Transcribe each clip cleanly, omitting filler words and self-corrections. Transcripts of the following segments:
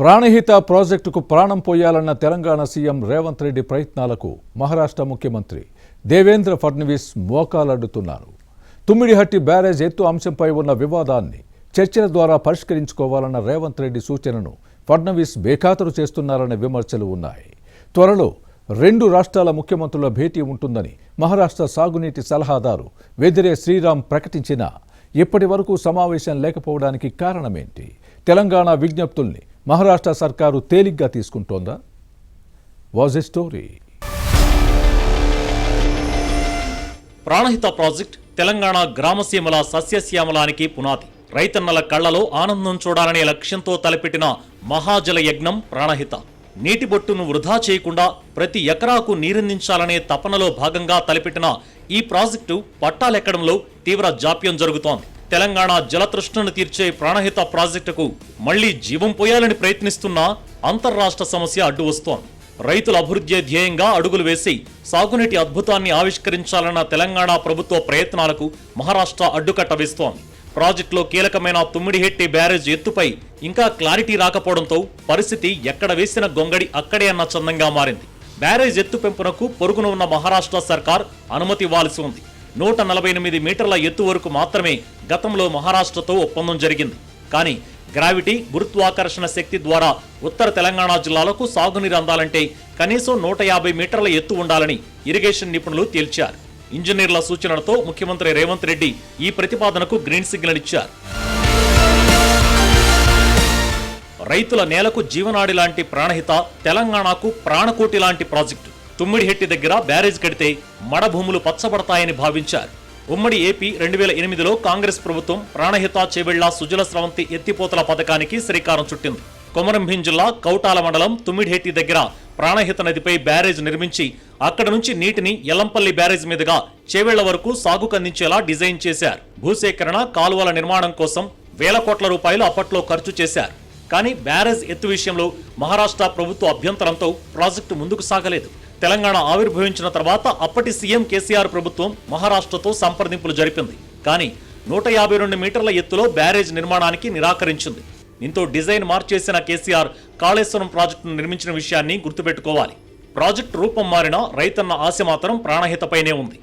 ప్రాణహిత ప్రాజెక్టుకు ప్రాణం పోయాలన్న తెలంగాణ సీఎం రేవంత్ రెడ్డి ప్రయత్నాలకు మహారాష్ట్ర ముఖ్యమంత్రి దేవేంద్ర ఫడ్నవీస్ మోకాలడ్డుతున్నారు. తుమ్మిడిహట్టి బ్యారేజ్ ఎత్తు అంశంపై ఉన్న వివాదాన్ని చర్చల ద్వారా పరిష్కరించుకోవాలన్న రేవంత్ రెడ్డి సూచనను ఫడ్నవీస్ బేఖాతరు చేస్తున్నారనే విమర్శలు ఉన్నాయి. త్వరలో రెండు రాష్ట్రాల ముఖ్యమంత్రుల భేటీ ఉంటుందని మహారాష్ట్ర సాగునీటి సలహాదారు వెదిరే శ్రీరామ్ ప్రకటించినా ఇప్పటి వరకు సమావేశం లేకపోవడానికి కారణమేంటి? తెలంగాణ విజ్ఞప్తుల్ని మహారాష్ట్ర సర్కారు తేలిగ్గా తీసుకుంటోందా? Was a story. Pranahita project Telangana గ్రామసీమల సస్యశ్యామలానికి పునాది. రైతన్నల కళ్లలో ఆనందం చూడాలనే లక్ష్యంతో తలపెట్టిన మహాజల యజ్ఞం ప్రాణహిత. నీటి బొట్టును వృధా చేయకుండా ప్రతి ఎకరాకు నీరందించాలనే తపనలో భాగంగా తలపెట్టిన ఈ ప్రాజెక్టు పట్టాలెక్కడంలో తీవ్ర జాప్యం జరుగుతోంది. తెలంగాణ జలతృష్ణను తీర్చే ప్రాణహిత ప్రాజెక్టుకు మళ్లీ జీవం పోయాలని ప్రయత్నిస్తున్న అంతర్రాష్ట్ర సమస్య అడ్డు వస్తోంది. రైతుల అభివృద్ధి ధ్యేయంగా అడుగులు వేసి సాగునీటి అద్భుతాన్ని ఆవిష్కరించాలన్న తెలంగాణ ప్రభుత్వ ప్రయత్నాలకు మహారాష్ట్ర అడ్డుకట్ట వేస్తోంది. ప్రాజెక్టులో కీలకమైన తుమ్మిడిహెట్టి బ్యారేజ్ ఎత్తుపై ఇంకా క్లారిటీ రాకపోవడంతో పరిస్థితి ఎక్కడ వేసిన గొంగడి అక్కడే అన్న చందంగా మారింది. బ్యారేజ్ ఎత్తు పెంపునకు పొరుగున ఉన్న మహారాష్ట్ర సర్కార్ అనుమతి ఇవ్వాల్సి ఉంది. 148 మీటర్ల ఎత్తు వరకు మాత్రమే గతంలో మహారాష్ట్రతో ఒప్పందం జరిగింది. కానీ గ్రావిటీ గురుత్వాకర్షణ శక్తి ద్వారా ఉత్తర తెలంగాణ జిల్లాలకు సాగునీరు అందాలంటే కనీసం 150 మీటర్ల ఎత్తు ఉండాలని ఇరిగేషన్ నిపుణులు తేల్చారు. ఇంజనీర్ల సూచనలతో ముఖ్యమంత్రి రేవంత్ రెడ్డి ఈ ప్రతిపాదనకు గ్రీన్ సిగ్నల్ ఇచ్చారు. రైతుల నేలకు జీవనాడి లాంటి ప్రాణహిత తెలంగాణకు ప్రాణకోటి లాంటి ప్రాజెక్టు. తుమ్మిడిహెట్టి దగ్గర బ్యారేజ్ కడితే మడభూములు పచ్చబడతాయని భావించారు. ఉమ్మడి ఏపీ 2008లో కాంగ్రెస్ ప్రభుత్వం ప్రాణహిత చేవెళ్ల సుజల స్రవంతి ఎత్తిపోతల పథకానికి శ్రీకారం చుట్టింది. కొమరంభీం జిల్లా కౌటాల మండలం తుమ్మిడిహెట్టి దగ్గర ప్రాణహిత నదిపై బ్యారేజ్ నిర్మించి అక్కడ నుంచి నీటిని ఎల్లంపల్లి బ్యారేజ్ మీదుగా చేవెళ్ల వరకు సాగుకు అందించేలా డిజైన్ చేశారు. భూసేకరణ, కాలువల నిర్మాణం కోసం వేల కోట్ల రూపాయలు అప్పట్లో ఖర్చు చేశారు. కానీ బ్యారేజ్ ఎత్తు విషయంలో మహారాష్ట్ర ప్రభుత్వ అభ్యంతరంతో ప్రాజెక్టు ముందుకు సాగలేదు. తెలంగాణ ఆవిర్భవించిన తర్వాత అప్పటి సీఎం కేసీఆర్ ప్రభుత్వం మహారాష్ట్రతో సంప్రదింపులు జరిపింది. కానీ 152 మీటర్ల ఎత్తులో బ్యారేజ్ నిర్మాణానికి నిరాకరించింది. దీంతో డిజైన్ మార్చేసిన కేసీఆర్ కాళేశ్వరం ప్రాజెక్టును నిర్మించిన విషయాన్ని గుర్తుపెట్టుకోవాలి. ప్రాజెక్టు రూపం మారిన రైతన్న ఆశ మాత్రం ప్రాణహితపైనే ఉంది.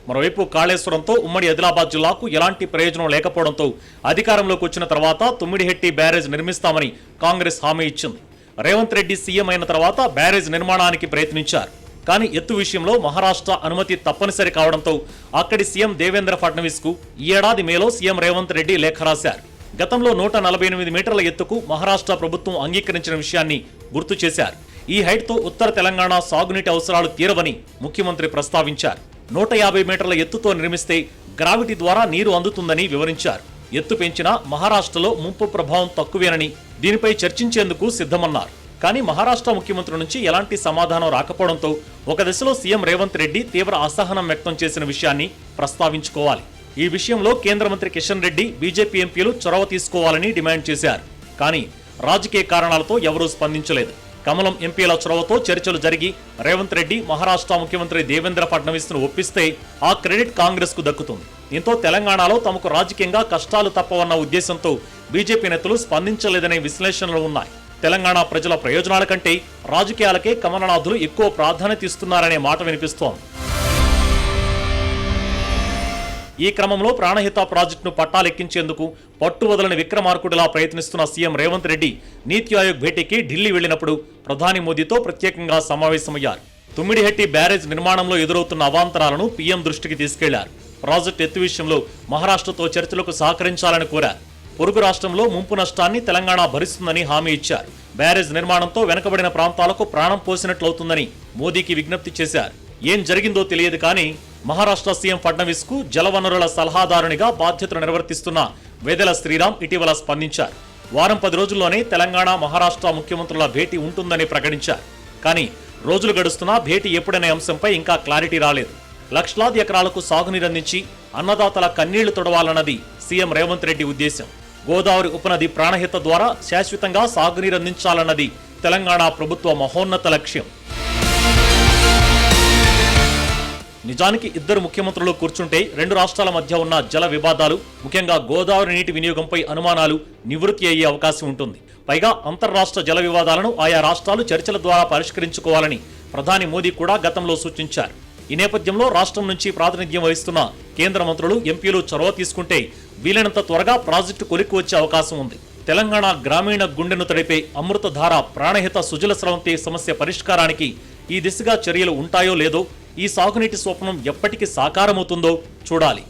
మరోవైపు కాళేశ్వరంతో ఉమ్మడి ఆదిలాబాద్ జిల్లాకు ఎలాంటి ప్రయోజనం లేకపోవడంతో అధికారంలోకి వచ్చిన తర్వాత తుమ్మిడిహెట్టి బ్యారేజ్ నిర్మిస్తామని కాంగ్రెస్ హామీ ఇచ్చింది. రేవంత్ రెడ్డి సీఎం అయిన తర్వాత బ్యారేజ్ నిర్మాణానికి ప్రయత్నించారు. కానీ ఎత్తు విషయంలో మహారాష్ట్ర అనుమతి తప్పనిసరి కావడంతో అక్కడి సీఎం దేవేంద్ర ఫడ్నవీస్ కు ఈ ఏడాది మేలో సీఎం రేవంత్ రెడ్డి లేఖ రాశారు. గతంలో 148 మీటర్ల ఎత్తుకు మహారాష్ట్ర ప్రభుత్వం అంగీకరించిన విషయాన్ని గుర్తు చేశారు. ఈ హైట్ తో ఉత్తర తెలంగాణ సాగునీటి అవసరాలు తీరవని ముఖ్యమంత్రి ప్రస్తావించారు. 150 మీటర్ల ఎత్తుతో నిర్మిస్తే గ్రావిటీ ద్వారా నీరు అందుతుందని వివరించారు. ఎత్తు పెంచినా మహారాష్ట్రలో ముంపు ప్రభావం తక్కువేనని దీనిపై చర్చించేందుకు సిద్ధమన్నారు. కానీ మహారాష్ట్ర ముఖ్యమంత్రి నుంచి ఎలాంటి సమాధానం రాకపోవడంతో ఒక దశలో సీఎం రేవంత్ రెడ్డి తీవ్ర అసహనం వ్యక్తం చేసిన విషయాన్ని ప్రస్తావించుకోవాలి. ఈ విషయంలో కేంద్ర మంత్రి కిషన్ రెడ్డి, బీజేపీ ఎంపీలు చొరవ తీసుకోవాలని డిమాండ్ చేశారు. కానీ రాజకీయ కారణాలతో ఎవరూ స్పందించలేదు. కమలం ఎంపీల చొరవతో చర్చలు జరిగి రేవంత్ రెడ్డి మహారాష్ట్ర ముఖ్యమంత్రి దేవేంద్ర ఫడ్నవీస్ ను ఒప్పిస్తే ఆ క్రెడిట్ కాంగ్రెస్ కు దక్కుతుంది. దీంతో తెలంగాణలో తమకు రాజకీయంగా కష్టాలు తప్పవన్న ఉద్దేశంతో బీజేపీ నేతలు స్పందించలేదనే విశ్లేషణలు ఉన్నాయి. తెలంగాణ ప్రజల ప్రయోజనాల కంటే రాజకీయాలకే కమలనాథులు ఎక్కువ ప్రాధాన్యత ఇస్తున్నారనే మాట వినిపిస్తోంది. ఈ క్రమంలో ప్రాణహిత ప్రాజెక్టును పట్టాలెక్కించేందుకు పట్టు వదలని విక్రమార్కుడిలా ప్రయత్నిస్తున్న సీఎం రేవంత్ రెడ్డి నీతి ఆయోగ్ భేటీకి ఢిల్లీ వెళ్లినప్పుడు ప్రధాని మోదీతో ప్రత్యేకంగా సమావేశమయ్యారు. తుమ్మిడిహెట్టి బ్యారేజ్ నిర్మాణంలో ఎదురవుతున్న అవాంతరాలను పీఎం దృష్టికి తీసుకెళ్లారు. ప్రాజెక్టు ఎత్తు విషయంలో మహారాష్ట్రతో చర్చలకు సహకరించాలని కోరారు. పొరుగు రాష్ట్రంలో ముంపు నష్టాన్ని తెలంగాణ భరిస్తుందని హామీ ఇచ్చారు. బ్యారేజ్ నిర్మాణంతో వెనుకబడిన ప్రాంతాలకు ప్రాణం పోసినట్లవుతుందని మోదీకి విజ్ఞప్తి చేశారు. ఏం జరిగిందో తెలియదు కానీ మహారాష్ట్ర సీఎం ఫడ్నవీస్ కు జలవనరుల సలహాదారునిగా బాధ్యతలు నిర్వర్తిస్తున్న వెదెల శ్రీరామ్ ఇటీవల స్పందించారు. వారం 10 రోజుల్లోనే తెలంగాణ, మహారాష్ట్ర ముఖ్యమంత్రుల భేటీ ఉంటుందని ప్రకటించారు. కానీ రోజులు గడుస్తున్నా భేటీ ఎప్పుడనే అంశంపై ఇంకా క్లారిటీ రాలేదు. లక్షలాది ఎకరాలకు సాగునీరందించి అన్నదాతల కన్నీళ్లు తొడవాలన్నది సీఎం రేవంత్ రెడ్డి ఉద్దేశం. గోదావరి ఉపనది ప్రాణహిత ద్వారా శాశ్వతంగా సాగునీరందించాలన్నది తెలంగాణ ప్రభుత్వ మహోన్నత లక్ష్యం. నిజానికి ఇద్దరు ముఖ్యమంత్రులు కూర్చుంటే రెండు రాష్ట్రాల మధ్య ఉన్న జల వివాదాలు, ముఖ్యంగా గోదావరి నీటి వినియోగంపై అనుమానాలు నివృత్తి అయ్యే అవకాశం ఉంటుంది. పైగా అంతర్రాష్ట్ర జల వివాదాలను ఆయా రాష్ట్రాలు చర్చల ద్వారా పరిష్కరించుకోవాలని ప్రధాని మోదీ కూడా గతంలో సూచించారు. ఈ నేపథ్యంలో రాష్ట్రం నుంచి ప్రాతినిధ్యం వహిస్తున్న కేంద్ర మంత్రులు, ఎంపీలు చొరవ తీసుకుంటే వీలైనంత త్వరగా ప్రాజెక్టు కొలిక్కి వచ్చే అవకాశం ఉంది. తెలంగాణ గ్రామీణ గుండెను తడిపే అమృతధార ప్రాణహిత సుజల స్రవంతి సమస్య పరిష్కారానికి ఈ దిశగా చర్యలు ఉంటాయో లేదో, ఈ సాగునీటి స్వప్నం ఎప్పటికి సాకారమవుతుందో చూడాలి.